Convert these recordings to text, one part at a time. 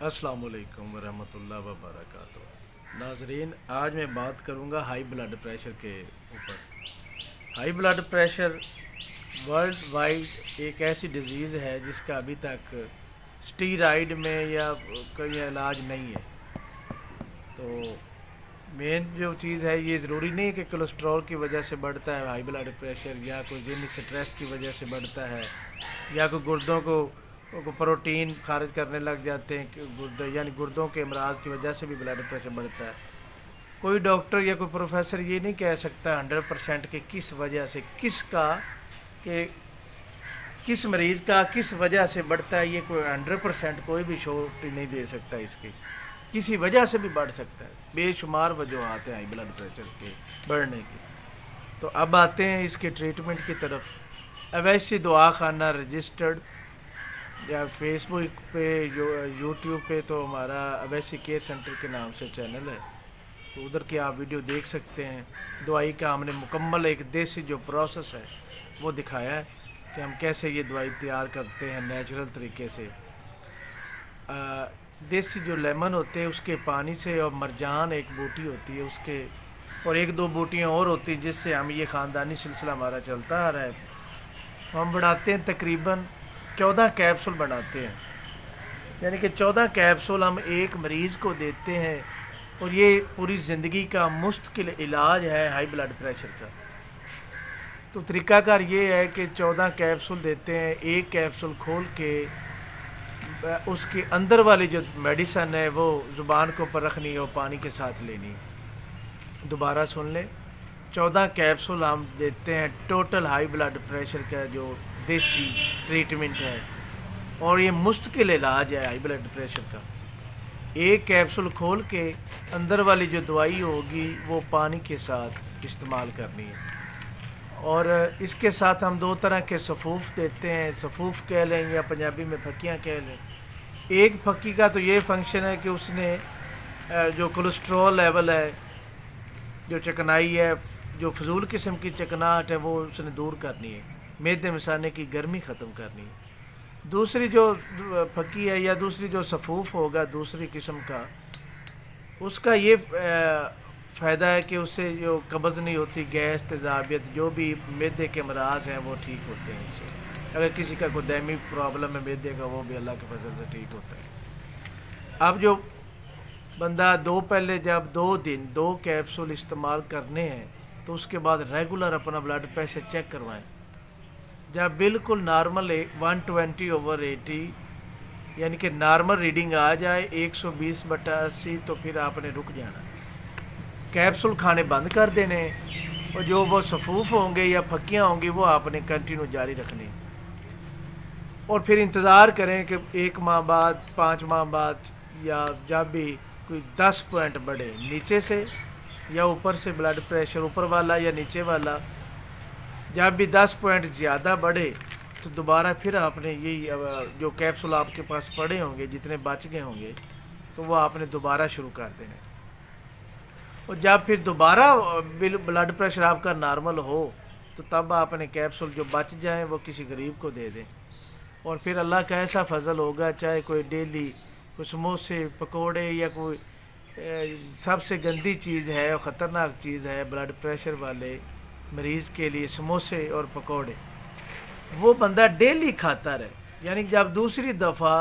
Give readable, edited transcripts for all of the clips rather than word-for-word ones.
अस्सलाम वालेकुम वरहमतुल्लाह वबरकातुह। नाजरीन, आज मैं बात करूंगा हाई ब्लड प्रेशर के ऊपर। High blood pressure world wide एक ऐसी डिज़ीज़ है जिसका अभी तक स्टीराइड में या कोई इलाज नहीं है। तो मेन जो चीज़ है, ये ज़रूरी नहीं है कि कोलेस्ट्रॉल की वजह से बढ़ता है हाई ब्लड प्रेशर, या कोई ज़हनी स्ट्रेस की वजह से बढ़ता है, या कोई गुर्दों को प्रोटीन खारिज करने लग जाते हैं कि गुर्दे यानी गुर्दों के अमराज की वजह से भी ब्लड प्रेशर बढ़ता है। कोई डॉक्टर या कोई प्रोफेसर ये नहीं कह सकता 100% कि किस वजह से किस मरीज़ का किस वजह से बढ़ता है। ये कोई 100% कोई भी श्योरिटी नहीं दे सकता इसकी। किसी वजह से भी बढ़ सकता है। बेशुमार वजूहत हैं हाई ब्लड प्रेशर के बढ़ने की। तो अब आते हैं इसके ट्रीटमेंट की तरफ। अवैसी दुआ खाना रजिस्टर्ड, या फेसबुक पे यूट्यूब पे तो हमारा अवैसी केयर सेंटर के नाम से चैनल है, तो उधर के आप वीडियो देख सकते हैं। दवाई का हमने मुकम्मल एक देसी जो प्रोसेस है वो दिखाया है कि हम कैसे ये दवाई तैयार करते हैं नेचुरल तरीके से। देसी जो लेमन होते हैं उसके पानी से, और मरजान एक बूटी होती है उसके, और एक दो बूटियाँ और होती हैं जिससे हम ये ख़ानदानी सिलसिला हमारा चलता आ रहा है। हम बनाते हैं तकरीबन 14 कैप्सूल बनाते हैं, यानी कि 14 कैप्सूल हम एक मरीज़ को देते हैं, और ये पूरी ज़िंदगी का मुस्तकिल इलाज है हाई ब्लड प्रेशर का। तो तरीक़ाकार ये है कि 14 कैप्सूल देते हैं, एक कैप्सूल खोल के उसके अंदर वाली जो मेडिसन है वो ज़ुबान के ऊपर रखनी है और पानी के साथ लेनी है। दोबारा सुन लें, 14 कैप्सूल हम देते हैं टोटल हाई ब्लड प्रेशर का जो देसी ट्रीटमेंट है, और ये मुस्तकिल इलाज है हाई ब्लड प्रेशर का। एक कैप्सूल खोल के अंदर वाली जो दवाई होगी वो पानी के साथ इस्तेमाल करनी है। और इसके साथ हम दो तरह के सफ़ूफ़ देते हैं, सफ़ूफ़ कह लें या पंजाबी में फक्कियाँ कह लें। एक फक्की का तो ये फंक्शन है कि उसने जो कोलेस्ट्रॉल लेवल है, जो चिकनाई है, जो फजूल किस्म की चिकनाहट है, वो उसने दूर करनी है, मैदे मसाने की गर्मी ख़त्म करनी है। दूसरी जो फकी है या दूसरी जो सफ़ूफ़ होगा दूसरी किस्म का, उसका ये फ़ायदा है कि उससे जो कब्ज़ नहीं होती, गैस, तेज़ाबियत, जो भी मैदे के अमराज हैं वो ठीक होते हैं इससे। अगर किसी का कोई दैमी प्रॉब्लम है मैदे का, वो भी अल्लाह के फजल से ठीक होता है। अब जो बंदा पहले जब 2 दिन 2 कैप्सूल इस्तेमाल करने हैं, तो उसके बाद रेगुलर अपना ब्लड प्रेशर चेक करवाएं। जब बिल्कुल नॉर्मल 120/80 यानी कि नॉर्मल रीडिंग आ जाए 120/80, तो फिर आपने रुक जाना, कैप्सूल खाने बंद कर देने, और जो वो सफ़ूफ़ होंगे या फक्कियाँ होंगी वो आपने कंटिन्यू जारी रखनी। और फिर इंतज़ार करें कि 1 माह बाद, 5 माह बाद, या जब भी कोई 10 पॉइंट बढ़े नीचे से या ऊपर से ब्लड प्रेशर, ऊपर वाला या नीचे वाला, जब भी 10 पॉइंट ज़्यादा बढ़े तो दोबारा फिर आपने यही जो कैप्सूल आपके पास पड़े होंगे, जितने बच गए होंगे, तो वो आपने दोबारा शुरू कर देना। और जब फिर दोबारा ब्लड प्रेशर आपका नॉर्मल हो, तो तब आपने कैप्सूल जो बच जाएं वो किसी गरीब को दे दें। और फिर अल्लाह का ऐसा फजल होगा, चाहे कोई डेली कोई समोसे, पकोड़े, या कोई सबसे गंदी चीज़ है और ख़तरनाक चीज़ है ब्लड प्रेशर वाले मरीज़ के लिए, समोसे और पकोड़े, वो बंदा डेली खाता रहे। यानी जब दूसरी दफ़ा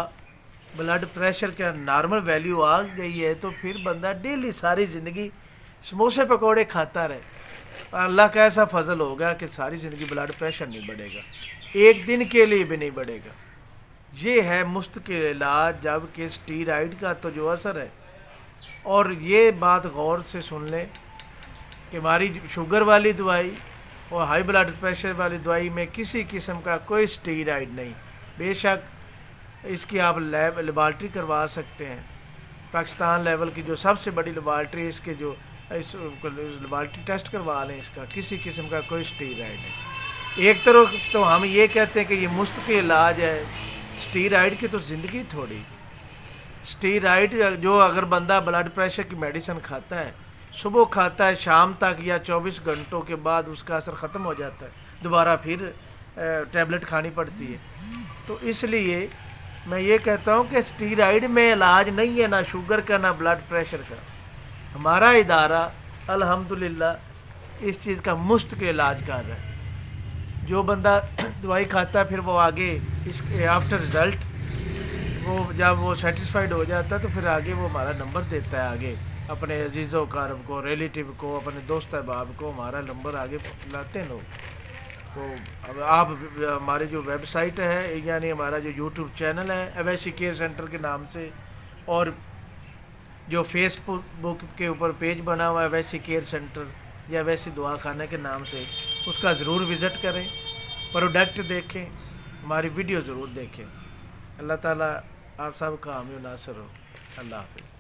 ब्लड प्रेशर का नॉर्मल वैल्यू आ गई है, तो फिर बंदा डेली सारी ज़िंदगी समोसे पकोड़े खाता रहे। अल्लाह का ऐसा फजल होगा कि सारी ज़िंदगी ब्लड प्रेशर नहीं बढ़ेगा, एक दिन के लिए भी नहीं बढ़ेगा। ये है मुस्तकिल इलाज, जबकि स्टीराइड का तो जो असर है, और ये बात गौर से सुन लें कि हमारी शुगर वाली दवाई और हाई ब्लड प्रेशर वाली दवाई में किसी किस्म का कोई स्टीराइड नहीं। बेशक इसकी आप लेबॉर्ट्री करवा सकते हैं, पाकिस्तान लेवल की जो सबसे बड़ी लेबॉर्ट्री, इसके जो इस लेबॉर्ट्री टेस्ट करवा लें, इसका किसी किस्म का कोई स्टीराइड नहीं। एक तरफ तो हम ये कहते हैं कि ये मुफ्त इलाज है, स्टीराइड की तो ज़िंदगी थोड़ी। स्टीराइड जो अगर बंदा ब्लड प्रेशर की मेडिसिन खाता है, सुबह खाता है, शाम तक या 24 घंटों के बाद उसका असर ख़त्म हो जाता है, दोबारा फिर टैबलेट खानी पड़ती है। तो इसलिए میں یہ کہتا ہوں کہ اسٹیرائڈ میں علاج نہیں ہے، نہ شوگر کا نہ بلڈ پریشر کا. ہمارا ادارہ الحمدللہ اس چیز کا مفت کے علاج کر رہا ہے. جو بندہ دوائی کھاتا ہے پھر وہ آگے اس کے آفٹر رزلٹ وہ جب وہ سیٹسفائیڈ ہو جاتا ہے تو پھر آگے وہ ہمارا نمبر دیتا ہے، آگے اپنے عزیز و اقارب کو، ریلیٹیو کو، اپنے دوست احباب کو ہمارا نمبر آگے لاتے ہیں لوگ. تو اب آپ ہماری جو ویب سائٹ ہے یعنی ہمارا جو یوٹیوب چینل ہے اویسی کیئر سینٹر کے نام سے، اور جو فیس بک کے اوپر پیج بنا ہوا ہے اویسی کیئر سینٹر یا اویسی دعا خانہ کے نام سے، اس کا ضرور وزٹ کریں، پروڈکٹ دیکھیں، ہماری ویڈیو ضرور دیکھیں. اللہ تعالیٰ آپ سب کا حامی و ناصر ہو. اللہ حافظ.